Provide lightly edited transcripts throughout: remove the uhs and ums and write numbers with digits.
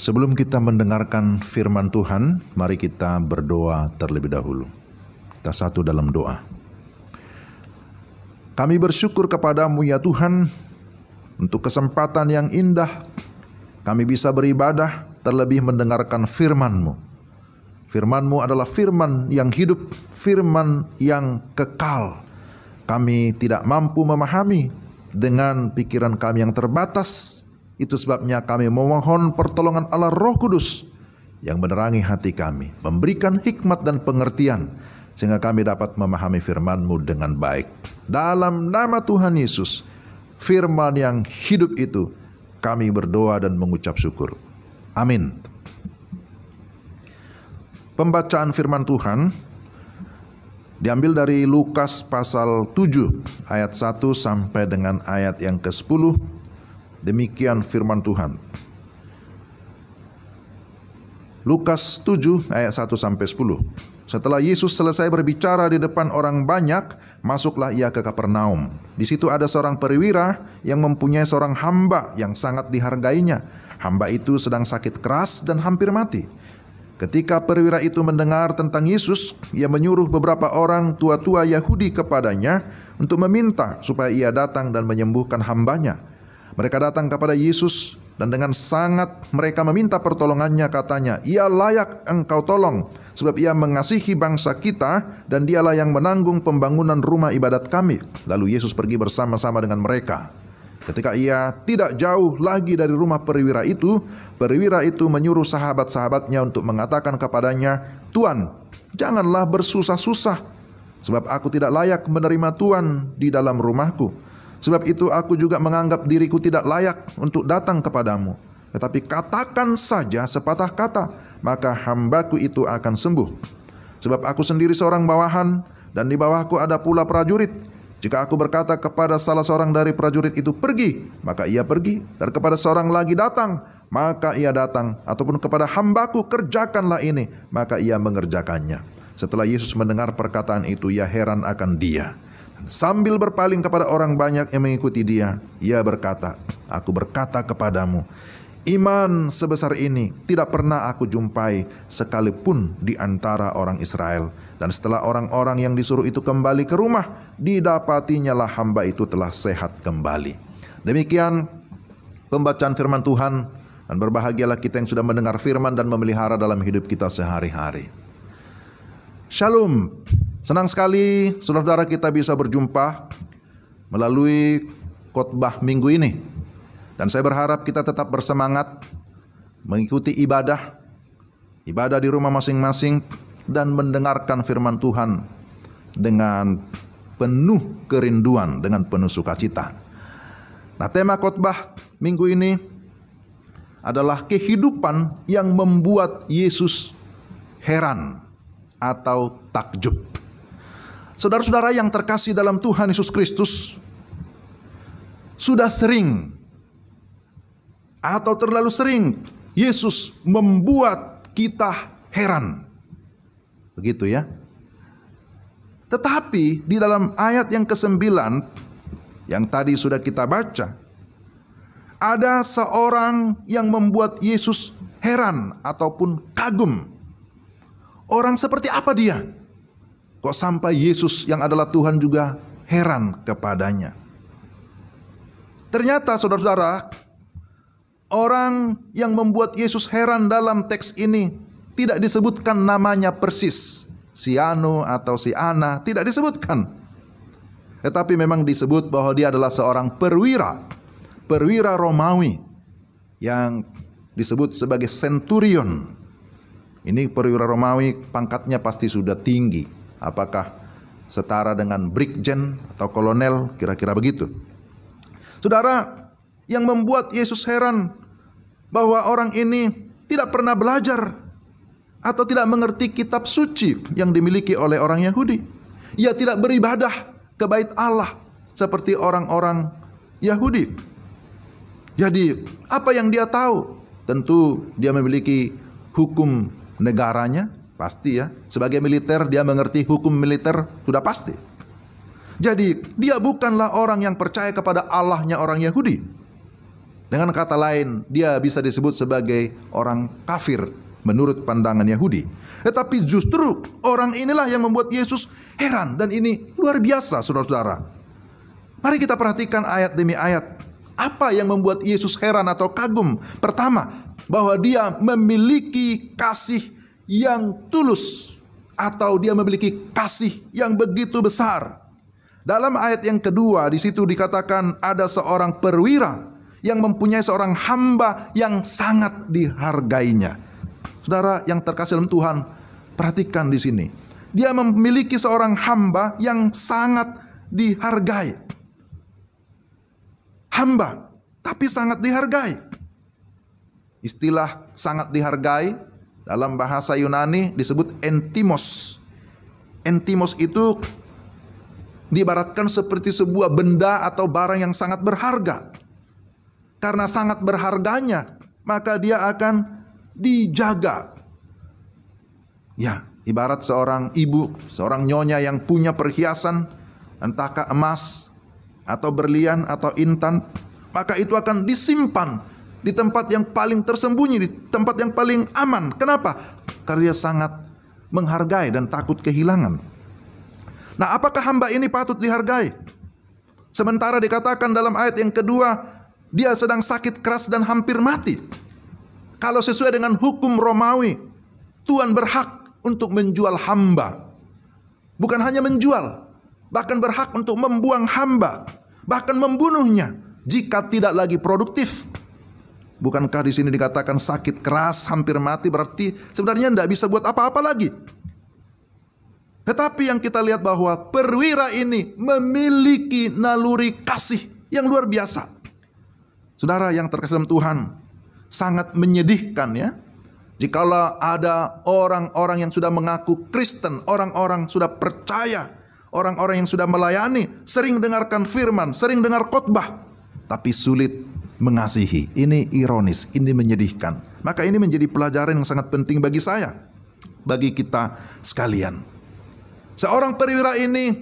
Sebelum kita mendengarkan firman Tuhan, mari kita berdoa terlebih dahulu. Kita satu dalam doa. Kami bersyukur kepadamu ya Tuhan, untuk kesempatan yang indah kami bisa beribadah, terlebih mendengarkan firman-Mu. Firman-Mu adalah firman yang hidup, firman yang kekal. Kami tidak mampu memahami dengan pikiran kami yang terbatas. Itu sebabnya kami memohon pertolongan Allah Roh Kudus yang menerangi hati kami, memberikan hikmat dan pengertian, sehingga kami dapat memahami firman-Mu dengan baik. Dalam nama Tuhan Yesus, firman yang hidup itu, kami berdoa dan mengucap syukur. Amin. Pembacaan firman Tuhan diambil dari Lukas pasal 7 ayat 1 sampai dengan ayat yang ke-10. Demikian firman Tuhan. Lukas 7 ayat 1 sampai 10. Setelah Yesus selesai berbicara di depan orang banyak, masuklah ia ke Kapernaum. Di situ ada seorang perwira yang mempunyai seorang hamba yang sangat dihargainya. Hamba itu sedang sakit keras dan hampir mati. Ketika perwira itu mendengar tentang Yesus, ia menyuruh beberapa orang tua-tua Yahudi kepadanya untuk meminta supaya ia datang dan menyembuhkan hambanya. Mereka datang kepada Yesus dan dengan sangat mereka meminta pertolongannya, katanya, "Ia layak engkau tolong, sebab ia mengasihi bangsa kita dan dialah yang menanggung pembangunan rumah ibadat kami." Lalu Yesus pergi bersama-sama dengan mereka. Ketika ia tidak jauh lagi dari rumah perwira itu menyuruh sahabat-sahabatnya untuk mengatakan kepadanya, "Tuan, janganlah bersusah-susah, sebab aku tidak layak menerima Tuan di dalam rumahku. Sebab itu aku juga menganggap diriku tidak layak untuk datang kepadamu. Tetapi katakan saja sepatah kata, maka hambaku itu akan sembuh. Sebab aku sendiri seorang bawahan, dan di bawahku ada pula prajurit. Jika aku berkata kepada salah seorang dari prajurit itu pergi, maka ia pergi. Dan kepada seorang lagi datang, maka ia datang. Ataupun kepada hambaku kerjakanlah ini, maka ia mengerjakannya." Setelah Yesus mendengar perkataan itu, ia heran akan dia. Sambil berpaling kepada orang banyak yang mengikuti dia, ia berkata, "Aku berkata kepadamu, iman sebesar ini tidak pernah aku jumpai sekalipun di antara orang Israel." Dan setelah orang-orang yang disuruh itu kembali ke rumah, didapatinya lah hamba itu telah sehat kembali. Demikian pembacaan firman Tuhan, dan berbahagialah kita yang sudah mendengar firman dan memelihara dalam hidup kita sehari-hari. Shalom. Senang sekali saudara-saudara kita bisa berjumpa melalui khotbah minggu ini. Dan saya berharap kita tetap bersemangat mengikuti ibadah di rumah masing-masing dan mendengarkan firman Tuhan dengan penuh kerinduan, dengan penuh sukacita. Nah, tema khotbah minggu ini adalah kehidupan yang membuat Yesus heran atau takjub. Saudara-saudara yang terkasih dalam Tuhan Yesus Kristus, sudah sering atau terlalu sering Yesus membuat kita heran. Begitu ya. Tetapi di dalam ayat yang ke-9 yang tadi sudah kita baca, ada seorang yang membuat Yesus heran ataupun kagum. Orang seperti apa dia? Kok sampai Yesus yang adalah Tuhan juga heran kepadanya? Ternyata saudara-saudara, orang yang membuat Yesus heran dalam teks ini tidak disebutkan namanya persis. Si Anu atau si Ana tidak disebutkan. Tetapi memang disebut bahwa dia adalah seorang perwira Romawi yang disebut sebagai centurion. Ini perwira Romawi, pangkatnya pasti sudah tinggi. Apakah setara dengan brigjen atau kolonel, kira-kira begitu. Saudara, yang membuat Yesus heran bahwa orang ini tidak pernah belajar atau tidak mengerti kitab suci yang dimiliki oleh orang Yahudi. Ia tidak beribadah ke bait Allah seperti orang-orang Yahudi. Jadi, apa yang dia tahu? Tentu dia memiliki hukum negaranya, pasti ya. Sebagai militer dia mengerti hukum militer, sudah pasti. Jadi dia bukanlah orang yang percaya kepada Allahnya orang Yahudi. Dengan kata lain, dia bisa disebut sebagai orang kafir menurut pandangan Yahudi. Tetapi justru orang inilah yang membuat Yesus heran, dan ini luar biasa, saudara-saudara. Mari kita perhatikan ayat demi ayat. Apa yang membuat Yesus heran atau kagum? Pertama, bahwa dia memiliki kasih yang tulus, atau dia memiliki kasih yang begitu besar. Dalam ayat yang kedua, di situ dikatakan ada seorang perwira yang mempunyai seorang hamba yang sangat dihargainya. Saudara yang terkasih dalam Tuhan, perhatikan di sini. Dia memiliki seorang hamba yang sangat dihargai. Hamba, tapi sangat dihargai. Istilah sangat dihargai dalam bahasa Yunani disebut entimos. Entimos itu diibaratkan seperti sebuah benda atau barang yang sangat berharga. Karena sangat berharganya, maka dia akan dijaga. Ya, ibarat seorang ibu, seorang nyonya yang punya perhiasan, entahkah emas, atau berlian, atau intan, maka itu akan disimpan di tempat yang paling tersembunyi, di tempat yang paling aman. Kenapa? Karena dia sangat menghargai dan takut kehilangan. Nah, apakah hamba ini patut dihargai? Sementara dikatakan dalam ayat yang kedua, dia sedang sakit keras dan hampir mati. Kalau sesuai dengan hukum Romawi, Tuhan berhak untuk menjual hamba. Bukan hanya menjual, bahkan berhak untuk membuang hamba, bahkan membunuhnya jika tidak lagi produktif. Bukankah di sini dikatakan sakit keras, hampir mati, berarti sebenarnya tidak bisa buat apa-apa lagi. Tetapi yang kita lihat bahwa perwira ini memiliki naluri kasih yang luar biasa. Saudara yang terkasih dalam Tuhan, sangat menyedihkan ya, jikalau ada orang-orang yang sudah mengaku Kristen, orang-orang sudah percaya, orang-orang yang sudah melayani, sering dengarkan firman, sering dengar khotbah, tapi sulit mengasihi. Ini ironis, ini menyedihkan. Maka ini menjadi pelajaran yang sangat penting bagi saya, bagi kita sekalian. Seorang perwira ini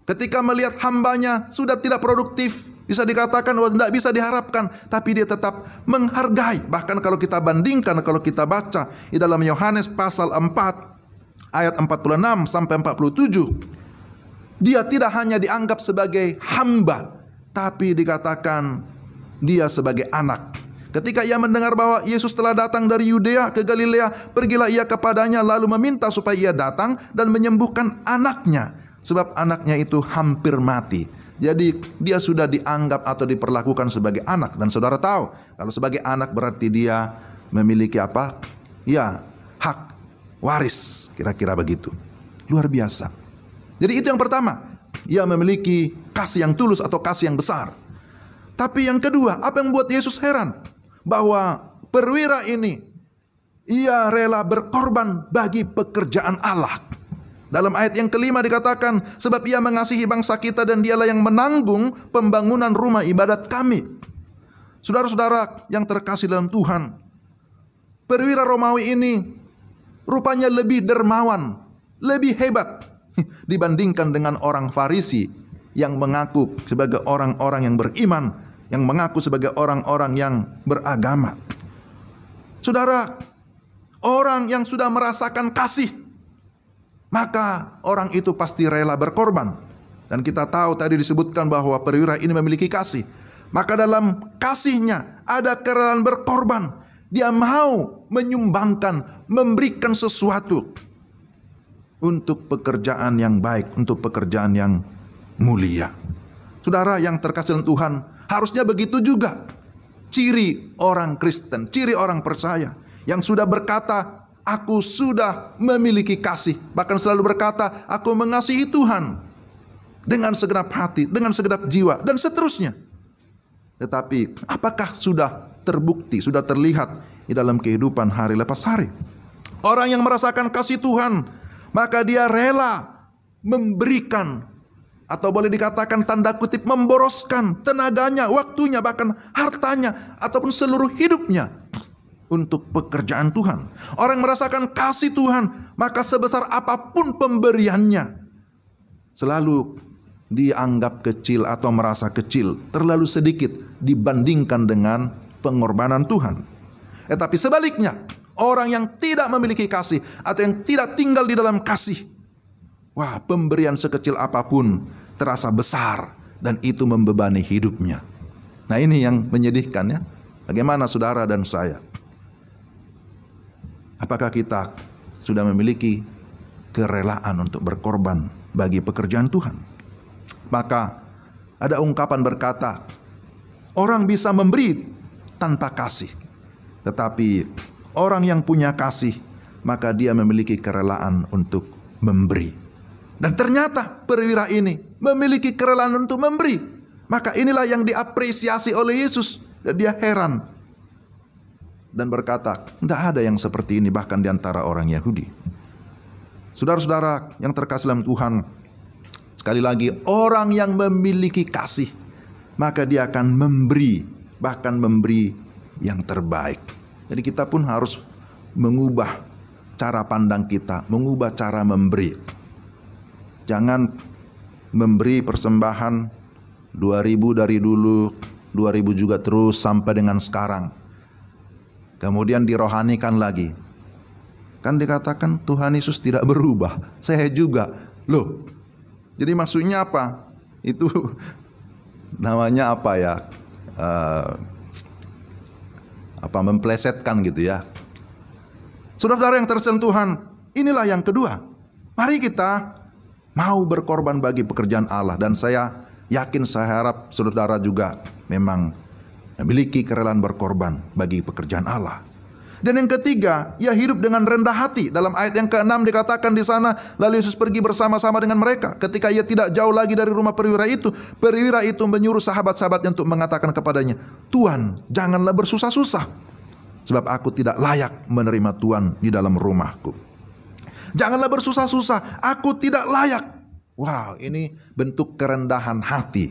ketika melihat hambanya sudah tidak produktif, bisa dikatakan bahwa tidak bisa diharapkan, tapi dia tetap menghargai. Bahkan kalau kita bandingkan, kalau kita baca di dalam Yohanes pasal 4 ayat 46 sampai 47, dia tidak hanya dianggap sebagai hamba, tapi dikatakan dia sebagai anak. Ketika ia mendengar bahwa Yesus telah datang dari Yudea ke Galilea, pergilah ia kepadanya lalu meminta supaya ia datang dan menyembuhkan anaknya, sebab anaknya itu hampir mati. Jadi dia sudah dianggap atau diperlakukan sebagai anak. Dan saudara tahu, kalau sebagai anak berarti dia memiliki apa? Ya, hak waris, kira-kira begitu. Luar biasa. Jadi itu yang pertama, ia memiliki kasih yang tulus atau kasih yang besar. Tapi yang kedua, apa yang membuat Yesus heran? Bahwa perwira ini, ia rela berkorban bagi pekerjaan Allah. Dalam ayat yang kelima dikatakan, sebab ia mengasihi bangsa kita dan dialah yang menanggung pembangunan rumah ibadat kami. Saudara-saudara yang terkasih dalam Tuhan, perwira Romawi ini rupanya lebih dermawan, lebih hebat dibandingkan dengan orang Farisi yang mengaku sebagai orang-orang yang beriman, yang mengaku sebagai orang-orang yang beragama. Saudara, orang yang sudah merasakan kasih, maka orang itu pasti rela berkorban. Dan kita tahu tadi disebutkan bahwa perwira ini memiliki kasih. Maka dalam kasihnya ada kerelaan berkorban. Dia mau menyumbangkan, memberikan sesuatu untuk pekerjaan yang baik, untuk pekerjaan yang mulia. Saudara yang terkasih dalam Tuhan, harusnya begitu juga ciri orang Kristen, ciri orang percaya yang sudah berkata, aku sudah memiliki kasih. Bahkan selalu berkata, aku mengasihi Tuhan dengan segenap hati, dengan segenap jiwa, dan seterusnya. Tetapi apakah sudah terbukti, sudah terlihat di dalam kehidupan hari lepas hari? Orang yang merasakan kasih Tuhan, maka dia rela memberikan, atau boleh dikatakan tanda kutip memboroskan tenaganya, waktunya, bahkan hartanya, ataupun seluruh hidupnya untuk pekerjaan Tuhan. Orang yang merasakan kasih Tuhan, maka sebesar apapun pemberiannya, selalu dianggap kecil atau merasa kecil, terlalu sedikit dibandingkan dengan pengorbanan Tuhan. Tetapi sebaliknya, orang yang tidak memiliki kasih atau yang tidak tinggal di dalam kasih, wah, pemberian sekecil apapun terasa besar dan itu membebani hidupnya. Nah, ini yang menyedihkan ya. Bagaimana saudara dan saya? Apakah kita sudah memiliki kerelaan untuk berkorban bagi pekerjaan Tuhan? Maka ada ungkapan berkata, orang bisa memberi tanpa kasih, tetapi orang yang punya kasih, maka dia memiliki kerelaan untuk memberi. Dan ternyata perwira ini memiliki kerelaan untuk memberi. Maka inilah yang diapresiasi oleh Yesus. Dan dia heran dan berkata, tidak ada yang seperti ini bahkan di antara orang Yahudi. Saudara-saudara yang terkasih dalam Tuhan, sekali lagi, orang yang memiliki kasih, maka dia akan memberi, bahkan memberi yang terbaik. Jadi kita pun harus mengubah cara pandang kita, mengubah cara memberi. Jangan memberi persembahan 2.000 dari dulu, 2.000 juga terus sampai dengan sekarang. Kemudian dirohanikan lagi. Kan dikatakan Tuhan Yesus tidak berubah, saya juga. Loh, jadi maksudnya apa? Itu namanya apa ya? Memplesetkan gitu ya. Saudara-saudara yang tersentuh Tuhan, inilah yang kedua. Mari kita mau berkorban bagi pekerjaan Allah. Dan saya yakin, saya harap saudara juga memang memiliki kerelaan berkorban bagi pekerjaan Allah. Dan yang ketiga, ia hidup dengan rendah hati. Dalam ayat yang ke-6 dikatakan di sana, lalu Yesus pergi bersama-sama dengan mereka. Ketika ia tidak jauh lagi dari rumah perwira itu menyuruh sahabat-sahabatnya untuk mengatakan kepadanya, Tuhan, janganlah bersusah-susah, sebab aku tidak layak menerima Tuhan di dalam rumahku. Janganlah bersusah-susah, aku tidak layak. Wow, ini bentuk kerendahan hati.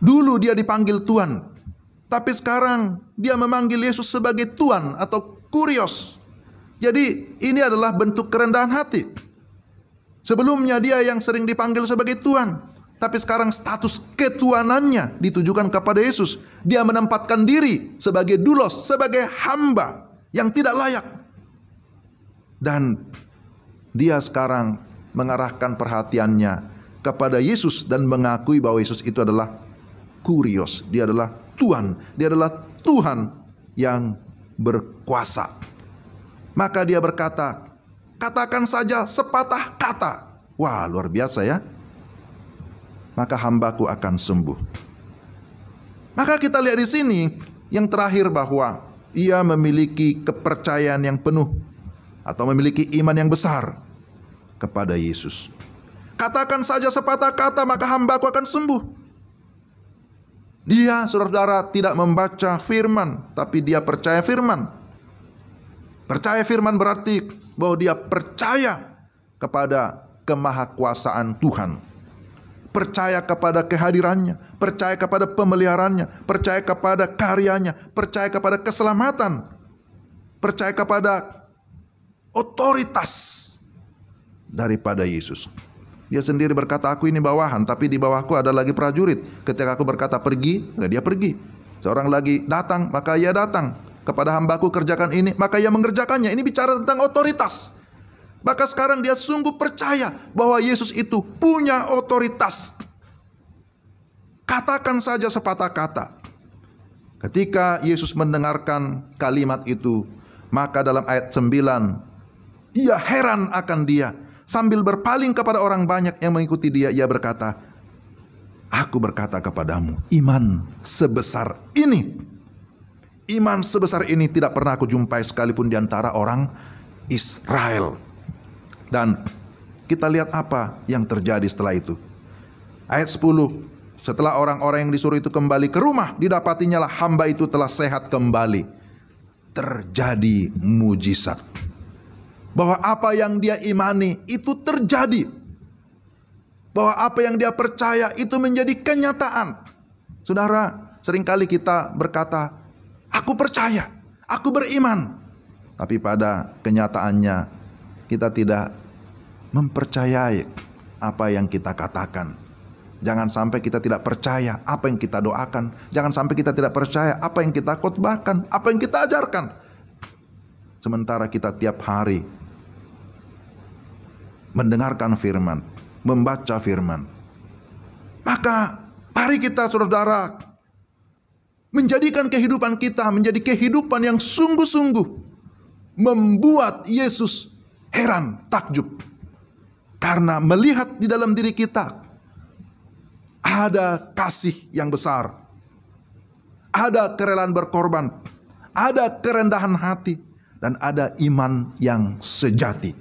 Dulu dia dipanggil Tuhan, tapi sekarang dia memanggil Yesus sebagai Tuhan atau Kurios. Jadi ini adalah bentuk kerendahan hati. Sebelumnya dia yang sering dipanggil sebagai Tuhan, tapi sekarang status ketuanannya ditujukan kepada Yesus. Dia menempatkan diri sebagai doulos, sebagai hamba yang tidak layak. Dan dia sekarang mengarahkan perhatiannya kepada Yesus dan mengakui bahwa Yesus itu adalah Kurios. Dia adalah Tuhan. Dia adalah Tuhan yang berkuasa. Maka dia berkata, katakan saja sepatah kata. Wah, luar biasa ya. Maka hambaku akan sembuh. Maka kita lihat di sini yang terakhir bahwa ia memiliki kepercayaan yang penuh atau memiliki iman yang besar kepada Yesus. Katakan saja sepatah kata, maka hambaku akan sembuh. Dia, saudara-saudara, tidak membaca firman, tapi dia percaya firman. Percaya firman berarti bahwa dia percaya kepada kemahakuasaan Tuhan. Percaya kepada kehadirannya, percaya kepada pemeliharaannya, percaya kepada karyanya, percaya kepada keselamatan, percaya kepada otoritas daripada Yesus. Dia sendiri berkata, aku ini bawahan, tapi di bawahku ada lagi prajurit. Ketika aku berkata pergi, maka dia pergi. Seorang lagi datang, maka ia datang. Kepada hambaku kerjakan ini, maka ia mengerjakannya. Ini bicara tentang otoritas. Maka sekarang dia sungguh percaya bahwa Yesus itu punya otoritas. Katakan saja sepatah kata. Ketika Yesus mendengarkan kalimat itu, maka dalam ayat 9, ia heran akan dia. Sambil berpaling kepada orang banyak yang mengikuti dia, ia berkata, aku berkata kepadamu, iman sebesar ini tidak pernah aku jumpai sekalipun di antara orang Israel. Dan kita lihat apa yang terjadi setelah itu. Ayat 10, setelah orang-orang yang disuruh itu kembali ke rumah, didapatinya lah hamba itu telah sehat kembali. Terjadi mujizat. Bahwa apa yang dia imani itu terjadi. Bahwa apa yang dia percaya itu menjadi kenyataan. Saudara, seringkali kita berkata, aku percaya, aku beriman. Tapi pada kenyataannya kita tidak mempercayai apa yang kita katakan. Jangan sampai kita tidak percaya apa yang kita doakan. Jangan sampai kita tidak percaya apa yang kita khotbahkan, apa yang kita ajarkan. Sementara kita tiap hari mendengarkan firman, membaca firman. Maka mari kita saudara menjadikan kehidupan kita menjadi kehidupan yang sungguh-sungguh membuat Yesus heran, takjub. Karena melihat di dalam diri kita ada kasih yang besar, ada kerelaan berkorban, ada kerendahan hati, dan ada iman yang sejati.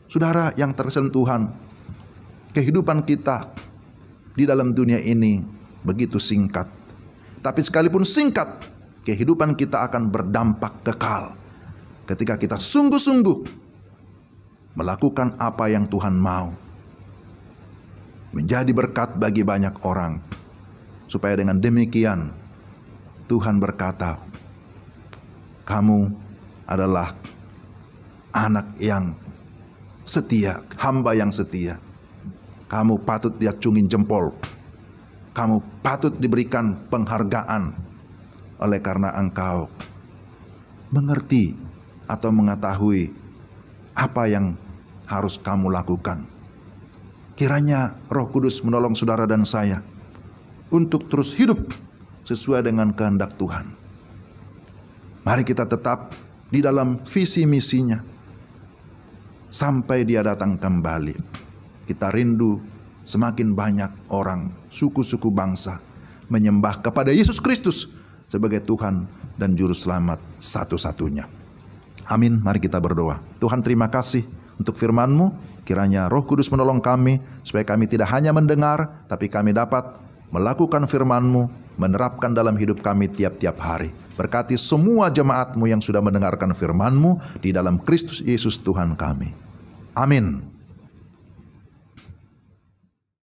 Saudara yang tersentuh Tuhan, kehidupan kita di dalam dunia ini begitu singkat. Tapi sekalipun singkat, kehidupan kita akan berdampak kekal ketika kita sungguh-sungguh melakukan apa yang Tuhan mau. Menjadi berkat bagi banyak orang. Supaya dengan demikian Tuhan berkata, kamu adalah anak yang setia, hamba yang setia. Kamu patut diacungin jempol. Kamu patut diberikan penghargaan oleh karena engkau mengerti atau mengetahui apa yang harus kamu lakukan. Kiranya Roh Kudus menolong saudara dan saya untuk terus hidup sesuai dengan kehendak Tuhan. Mari kita tetap di dalam visi misinya sampai Dia datang kembali. Kita rindu semakin banyak orang, suku-suku bangsa menyembah kepada Yesus Kristus sebagai Tuhan dan Juru Selamat satu-satunya. Amin. Mari kita berdoa. Tuhan, terima kasih untuk firman-Mu. Kiranya Roh Kudus menolong kami supaya kami tidak hanya mendengar, tapi kami dapat melakukan firman-Mu, menerapkan dalam hidup kami tiap-tiap hari. Berkati semua jemaat-Mu yang sudah mendengarkan firman-Mu di dalam Kristus Yesus Tuhan kami. Amin.